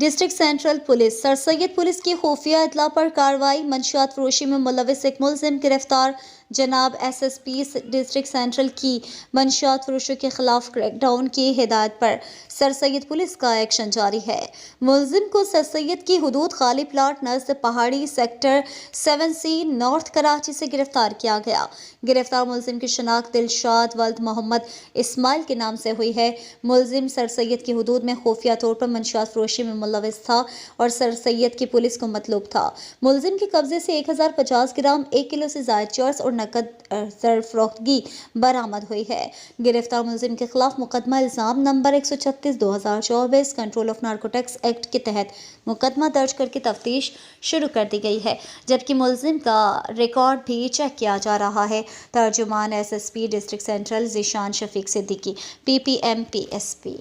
District central police sir Syed police की खुफिया इतला पर कार्रवाई। मंशियात फरोशी में मुलविस एक मुलजिम गिरफ्तार। जनाब एसएसपी डिस्ट्रिक्ट सेंट्रल की मंशियात फरोशों के खिलाफ क्रैकडाउन की हिदायत पर सर सैयद पुलिस का एक्शन जारी है। मुलजिम को सर सैयद की हुदूद खाली प्लाट नज़द पहाड़ी सेक्टर 7C नॉर्थ कराची से गिरफ्तार किया गया। गिरफ्तार मुलजिम की शनाख्त दिलशाद वल्द मोहम्मद इस्माइल के नाम से हुई है। मुलजिम सर सैयद की हुदूद में खुफिया तौर पर मंशियात फरोशी में मुलविस था और सर सैयद की पुलिस को मतलूब था। मुलजिम के कब्जे से 1050 ग्राम 1 किलो से जायद चर्स और नकद फरोख्तगी बरामद हुई है। गिरफ्तार मुलजिम के खिलाफ मुकदमा इल्जाम number 136/2024 control of narcotics act के तहत मुकदमा दर्ज करके तफ्तीश शुरू कर दी गई है, जबकि मुलजिम का रिकॉर्ड भी चेक किया जा रहा है। तर्जुमान SSP district central Zeeshan Shafiq Siddiqui, PPM PSP।